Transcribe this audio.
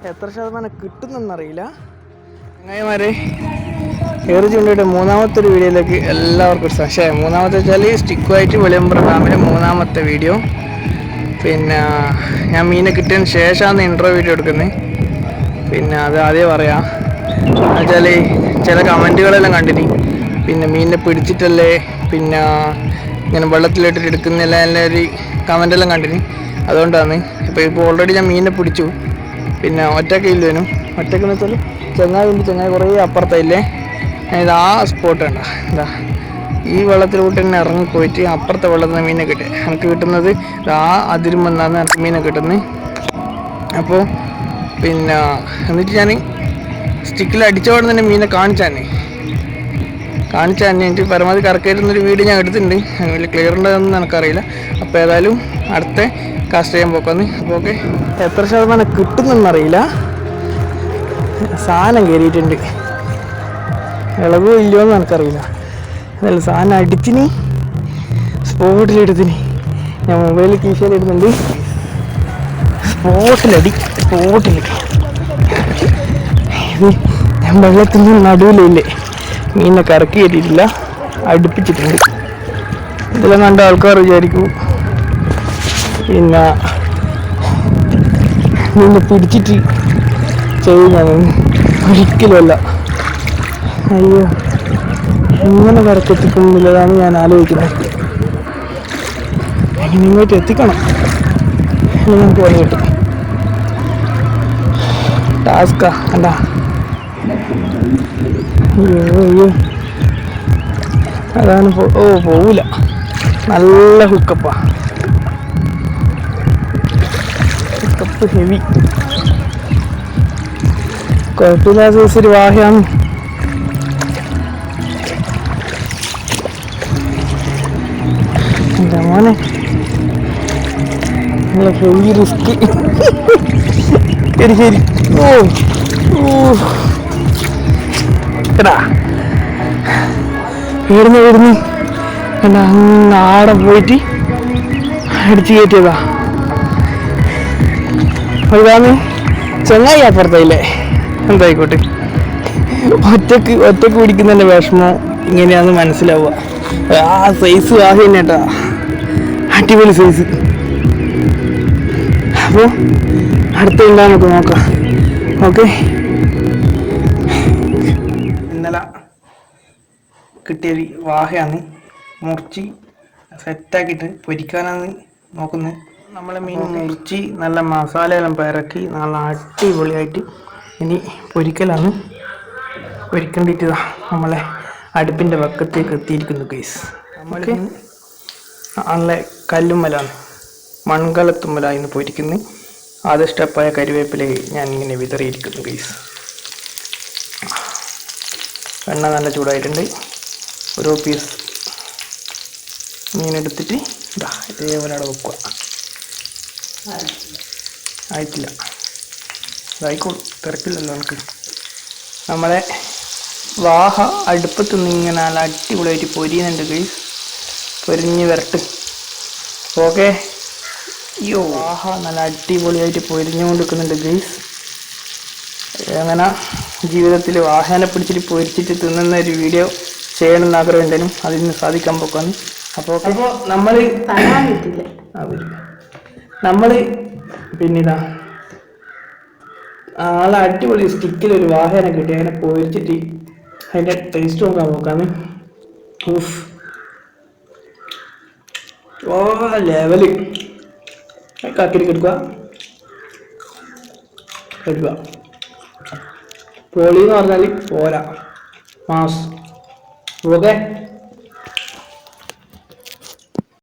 എത്ര ശതമാനം കിട്ടുന്നെന്നറിയില്ല. ചങ്ങായിമാരെ, ഏറ് ചൂണ്ടയുടെ മൂന്നാമത്തെ ഒരു വീഡിയോയിലേക്ക് എല്ലാവർക്കും സംശയം. മൂന്നാമത്തെ വെച്ചാൽ സ്റ്റിക്കുമായിട്ട് വെളിയമ്പുറം ഡാമിലെ മൂന്നാമത്തെ വീഡിയോ. പിന്നെ ഞാൻ മീനെ കിട്ടിയതിന് ശേഷമാണ് ഇൻട്രോ വീഡിയോ എടുക്കുന്നത്. പിന്നെ അത് ആദ്യം പറയാം എന്നുവെച്ചാൽ ചില കമൻറ്റുകളെല്ലാം കണ്ടിന്. പിന്നെ മീനിനെ പിടിച്ചിട്ടല്ലേ പിന്നെ ഇങ്ങനെ വെള്ളത്തിലിട്ടിട്ട് എടുക്കുന്നില്ല എല്ലാം ഒരു കമൻറ്റെല്ലാം കണ്ടിന്. അതുകൊണ്ടാണ് ഇപ്പോൾ ഓൾറെഡി ഞാൻ മീനിനെ പിടിച്ചു. പിന്നെ ഒറ്റക്കില്ലേനും ഒറ്റക്കെന്ന് വെച്ചാൽ ചങ്ങായി കുറേ അപ്പുറത്തായില്ലേ. ഇത് ആ സ്പോട്ട് കണ്ട എന്താ ഈ വെള്ളത്തിലോട്ട് തന്നെ ഇറങ്ങിപ്പോയിട്ട് അപ്പുറത്തെ വെള്ളത്തിൽ നിന്ന് മീനെ കിട്ടുക. എനിക്ക് കിട്ടുന്നത് ആ അതിരും വന്നാണ് എനിക്ക് മീനെ കിട്ടുന്നത്. അപ്പോൾ പിന്നെ എന്നിട്ട് ഞാൻ സ്റ്റിക്കിൽ അടിച്ചോടെ തന്നെ മീനെ കാണിച്ചു എനിക്ക് പരമാവധി കറക്കായിരുന്നൊരു വീഡിയോ ഞാൻ എടുത്തിട്ടുണ്ട്. വലിയ ക്ലിയർ ഉണ്ടതെന്ന് എനിക്കറിയില്ല. അപ്പോൾ ഏതായാലും അടുത്ത കാസ്റ്റ് ചെയ്യാൻ പോക്കാന്ന്. അപ്പോൾ ഓക്കെ, എത്ര ശതമാനം കിട്ടുന്നെന്നറിയില്ല. സാധനം കയറിയിട്ടുണ്ട്, ഇളവോ ഇല്ലയോ എന്ന് എനിക്കറിയില്ല. അതല്ല, സാധനം അടിച്ചിന് സ്പോട്ടിലെടുത്തിന്. ഞാൻ മൊബൈലിൽ കീശയിലിടുന്നുണ്ട്. സ്പോട്ടിൽ ഞാൻ വെള്ളത്തിൻ്റെ നടുവിലില്ലേ മീനെ കറക്കി കയറ്റിയിട്ടില്ല, അടുപ്പിച്ചിട്ടുണ്ട്. ഇതെല്ലാം കണ്ട ആൾക്കാർ വിചാരിക്കും പിന്നെ മീനെ പിടിച്ചിട്ട് ചെയ്യുന്നതാണ്. ഒരിക്കലുമല്ല. അയ്യോ, എങ്ങനെ കറക്കെത്തിക്കുന്നില്ലതാണ് ഞാൻ ആലോചിക്കുന്നത്. എങ്ങനെ ഇങ്ങോട്ട് എത്തിക്കണം എന്ന് നമുക്ക് പണി കിട്ടും. ടാസ്കാ അല്ല. അയ്യോ അതാണ്. പോവില്ല. നല്ല ഹുക്കപ്പ് ഹെവി. കുഴപ്പമില്ലാത്ത ദിവസം ഒരു വാഹയാണ്. എൻ്റെ മോനെ നല്ല ഹെവി റിസ്ക്. ശരി എടാ വരുന്നു എന്താ അങ്ങ് ആടെ പോയിട്ട് അടിച്ചു കയറ്റിയതാ. അതാണ് ചങ്ങായി അപ്പുറത്തല്ലേ. എന്തായിക്കോട്ടെ, ഒറ്റക്ക് പിടിക്കുന്നതിൻ്റെ വിഷമം ഇങ്ങനെയാണെന്ന് മനസ്സിലാവുക. ആ സൈസ് വാഹ തന്നെട്ടാ, അടിപൊളി സൈസ്. അപ്പോൾ അടുത്ത ഉണ്ടാകും നമുക്ക് നോക്കാം. ഓക്കെ, ഇന്നലെ കിട്ടിയൊരു വാഹയാണ്. മുറിച്ച് സെറ്റാക്കിയിട്ട് പൊരിക്കാനാണ് നോക്കുന്നത്. നമ്മളെ മീൻ മുറിച്ച് നല്ല മസാലയെല്ലാം പിറക്കി നല്ല അടിപൊളിയായിട്ട് ഇനി പൊരിക്കലാണ്. പൊരിക്കേണ്ടിട്ട് നമ്മളെ അടുപ്പിൻ്റെ വക്കത്തേക്ക് എത്തിയിരിക്കുന്നു ഗൈസ്. നമ്മൾക്ക് നല്ല കല്ലുമ്മലാണ്, മൺകലത്തുമ്മലായിന്ന് പൊരിക്കുന്നു. ആദ്യ സ്റ്റെപ്പായ കരിവേപ്പില ഞാൻ ഇങ്ങനെ വിതറിയിരിക്കുന്നു ഗൈസ്. എണ്ണ നല്ല ചൂടായിട്ടുണ്ട്. ഓരോ പീസ് മീനെടുത്തിട്ട് ഇതേപോലെ അവിടെ വെക്കുക. ആയിട്ടില്ല, ഇതായിക്കോളും, തിരക്കില്ലല്ലോ നമുക്ക്. നമ്മളെ വാഹ അടുപ്പത്ത് നിന്ന് ഇങ്ങനെ നല്ല അടിപൊളിയായിട്ട് പൊരിയുന്നുണ്ട് ഗൈസ്. പൊരിഞ്ഞ് വരട്ട്. ഓക്കെ, അയ്യോ വാഹ നല്ല അടിപൊളിയായിട്ട് പൊരിഞ്ഞുകൊണ്ടിരിക്കുന്നുണ്ട് ഗൈസ്. അങ്ങനെ ജീവിതത്തിൽ വാഹനെ പിടിച്ചിട്ട് പൊരിച്ചിട്ട് തിന്നുന്ന ഒരു വീഡിയോ ചെയ്യണമെന്ന് ആഗ്രഹം ഉണ്ടെങ്കിലും അതിന് സാധിക്കാൻ പോക്കാന്ന്. അപ്പോൾ നമ്മൾ പിന്നിതാ ആളെ അടിപൊളി സ്റ്റിക്കിലൊരു വാഹനെ കിട്ടി. അങ്ങനെ പൊരിച്ചിട്ട് അതിൻ്റെ ടേസ്റ്റ് നോക്കാൻ പോക്കാന്ന്. ലെവല് കാക്കിരി കെടുക്കുക പൊളി എന്ന് പറഞ്ഞാൽ പോരാ, മാസ്. ഓക്കെ.